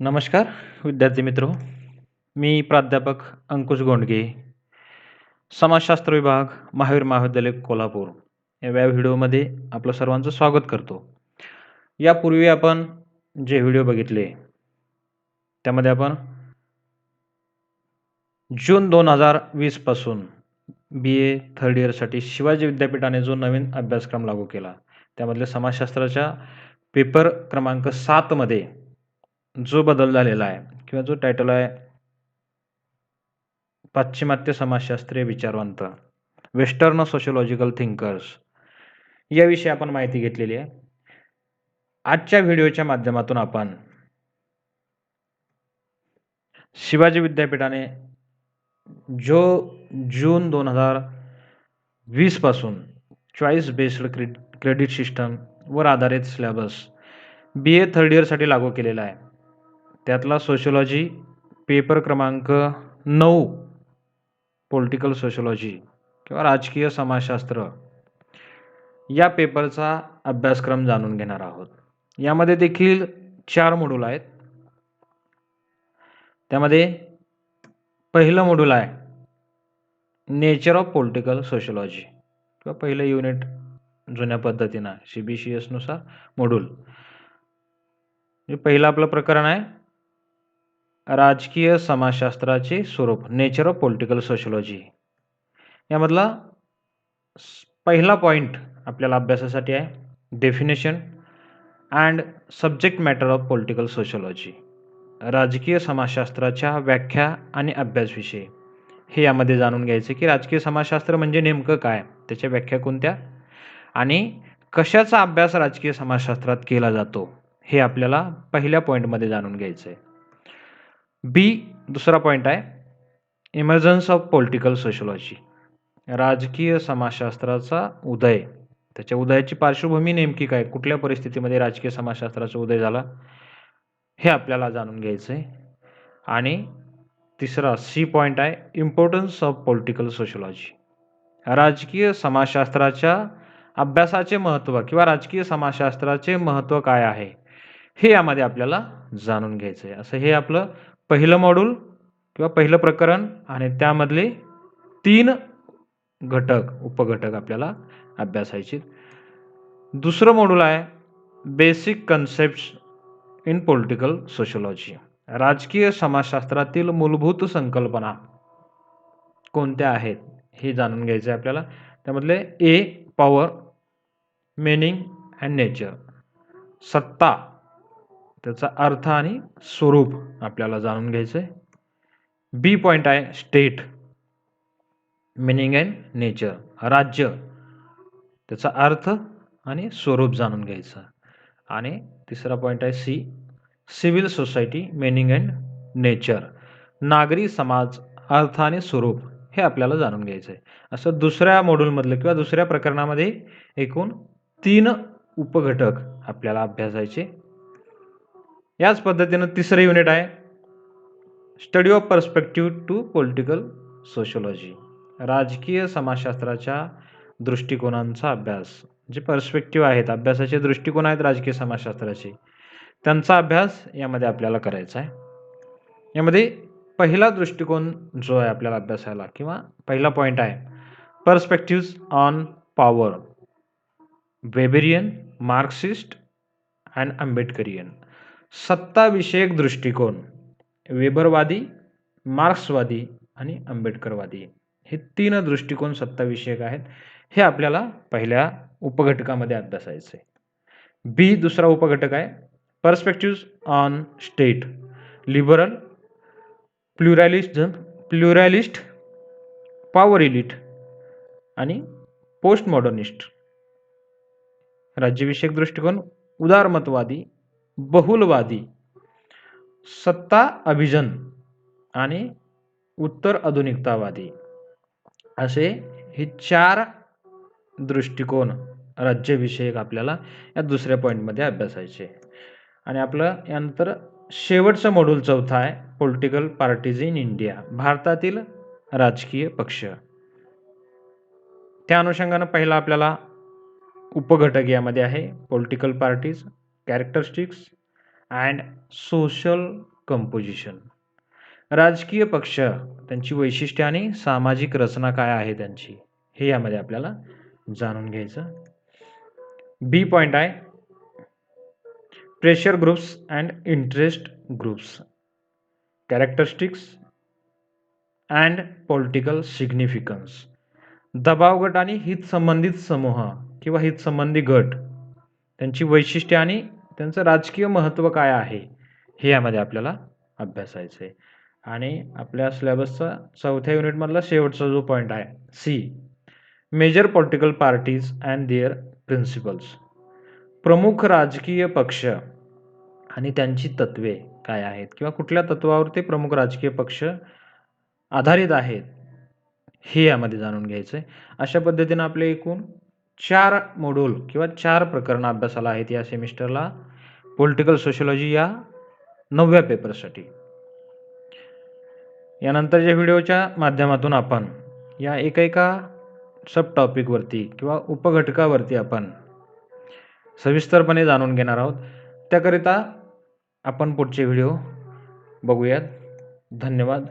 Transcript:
नमस्कार विद्यार्थी मित्रो, मी प्राध्यापक अंकुश गोंडगे, समाजशास्त्र विभाग, महावीर महाविद्यालय कोल्हापूर या व्हिडिओमध्ये आपलं सर्वांचं स्वागत करतो. यापूर्वी आपण जे व्हिडिओ बघितले त्यामध्ये आपण जून 2020 पासून BA थर्ड इयरसाठी शिवाजी विद्यापीठाने जो नवीन अभ्यासक्रम लागू केला त्यामधले समाजशास्त्राच्या पेपर क्रमांक 7 मध्ये जो बदल झालेला आहे किंवा जो टायटल आहे पाश्चिमात्य समाजशास्त्रीय विचारवंत, वेस्टर्न सोशिओलॉजिकल थिंकर्स, याविषयी आपण माहिती घेतलेली आहे. आजच्या व्हिडिओच्या माध्यमातून आपण शिवाजी विद्यापीठाने जो जून 2020 पासून चॉईस बेस्ड क्रेडिट सिस्टम वर आधारित सिलेबस BA थर्ड इयरसाठी लागू केलेला आहे, त्यातला सोशिओलॉजी पेपर क्रमांक 9 पॉलिटिकल सोशिओलॉजी किंवा राजकीय समाजशास्त्र या पेपरचा अभ्यासक्रम जाणून घेणार आहोत. यामध्ये देखील 4 मॉड्यूल आहेत. त्यामध्ये पहिलं मॉड्यूल आहे नेचर ऑफ पॉलिटिकल सोशिओलॉजी किंवा पहिलं युनिट जुन्या पद्धतीनं CBCS नुसार मॉड्यूल. पहिलं आपलं प्रकरण आहे राजकीय समाजशास्त्राचे स्वरूप, नेचर ऑफ पॉलिटिकल सोशिओलॉजी. यामधला पहिला पॉईंट आपल्याला अभ्यासासाठी आहे definition and subject matter of political sociology, राजकीय समाजशास्त्राच्या व्याख्या आणि अभ्यासविषय. हे यामध्ये जाणून घ्यायचे की राजकीय समाजशास्त्र म्हणजे नेमकं काय, त्याच्या व्याख्या कोणत्या आणि कशाचा अभ्यास राजकीय समाजशास्त्रात केला जातो हे आपल्याला पहिल्या पॉईंटमध्ये जाणून घ्यायचं आहे. दुसरा पॉईंट आहे इमर्जन्स ऑफ पॉलिटिकल सोशिओलॉजी, राजकीय समाजशास्त्राचा उदय, त्याच्या उदयाची पार्श्वभूमी नेमकी काय, कुठल्या परिस्थितीमध्ये राजकीय समाजशास्त्राचा उदय झाला हे आपल्याला जाणून घ्यायचं आहे. आणि तिसरा पॉईंट आहे इम्पॉर्टन्स ऑफ पॉलिटिकल सोशिओलॉजी, राजकीय समाजशास्त्राच्या अभ्यासाचे महत्त्व किंवा राजकीय समाजशास्त्राचे महत्त्व काय आहे हे यामध्ये आपल्याला जाणून घ्यायचं आहे. असं हे आपलं पहिलं मॉड्यूल किंवा पहिलं प्रकरण आणि त्यामधले 3 घटक उपघटक आपल्याला अभ्यासायचे. दुसरं मॉड्यूल आहे basic concepts in political sociology, राजकीय समाजशास्त्रातील मूलभूत संकल्पना कोणत्या आहेत हे जाणून घ्यायचं आहे आपल्याला. त्यामधले पॉवर, मीनिंग अँड नेचर, सत्ता, त्याचा अर्थ आणि स्वरूप आपल्याला जाणून घ्यायचं आहे. पॉईंट आहे स्टेट, मीनिंग अँड नेचर, राज्य, त्याचा अर्थ आणि स्वरूप जाणून घ्यायचं. आणि तिसरा पॉईंट आहे civil society, meaning and nature, नागरी समाज, अर्थ आणि स्वरूप हे आपल्याला जाणून घ्यायचं आहे. असं दुसऱ्या मॉड्यूलमधलं किंवा दुसऱ्या प्रकरणामध्ये एकूण 3 उपघटक आपल्याला अभ्यासायचे. याच पद्धतीनं तिसरं युनिट आहे study of perspective to political sociology, राजकीय समाजशास्त्राच्या दृष्टिकोनांचा अभ्यास. जे पर्स्पेक्टिव्ह आहेत, अभ्यासाचे दृष्टिकोन आहेत राजकीय समाजशास्त्राचे, त्यांचा अभ्यास यामध्ये आपल्याला करायचा आहे. यामध्ये पहिला दृष्टिकोन जो आहे आपल्याला अभ्यासायला किंवा पहिला पॉईंट आहे perspectives on power, Weberian, Marxist and Ambedkarian, सत्ताविषयक दृष्टिकोन, वेबरवादी, मार्क्सवादी आणि आंबेडकरवादी, हे 3 दृष्टिकोन सत्ताविषयक आहेत. हे आपल्याला पहिल्या उपघटकामध्ये अभ्यासायचं आहे. दुसरा उपघटक आहे perspectives on state, liberal, pluralist, power elite आणि पोस्ट मॉडर्निस्ट, राज्यविषयक दृष्टिकोन, उदारमतवादी, बहुलवादी, सत्ता अभिजन आणि उत्तर आधुनिकतावादी, असे हे 4 दृष्टिकोन राज्यविषयक आपल्याला या दुसऱ्या पॉईंटमध्ये अभ्यासायचे. आणि आपलं यानंतर शेवटचं मॉड्यूल चौथा आहे पॉलिटिकल पार्टीज इन इंडिया, भारतातील राजकीय पक्ष. त्या अनुषंगानं पहिला आपल्याला उपघटक यामध्ये आहे political parties, characteristics and social composition. राजकीय पक्ष, त्यांची वैशिष्ट्ये आणि सामाजिक रचना काय आहे त्यांची, हे यामध्ये आपल्याला जाणून घ्यायचं. बी पॉइंट आहे pressure groups and interest groups, characteristics and political significance. दबाव गट आणि हित संबंधित समूह किंवा हित संबंधी गट, त्यांची वैशिष्ट्ये आणि त्यांचं राजकीय महत्त्व काय आहे, हे यामध्ये आपल्याला अभ्यासायचं आहे. आणि आपल्या सिलेबसचा 4थ्या युनिटमधला शेवटचा जो पॉईंट आहे C, major political parties and their principles. प्रमुख राजकीय पक्ष आणि त्यांची तत्वे काय आहेत किंवा कुठल्या तत्वावर ते प्रमुख राजकीय पक्ष आधारित आहेत, हे यामध्ये जाणून घ्यायचं आहे. अशा पद्धतीनं आपले एकूण 4 मॉड्यूल किंवा 4 प्रकरणं अभ्यासाला आहेत या सेमिस्टरला पॉलिटिकल सोशिओलॉजी या 9व्या पेपरसाठी. यानंतरच्या व्हिडिओच्या माध्यमातून आपण या एका सब टॉपिकवरती किंवा उपघटकावरती आपण सविस्तरपणे जाणून घेणार आहोत. त्याकरिता आपण पुढचे व्हिडिओ बघूयात. धन्यवाद.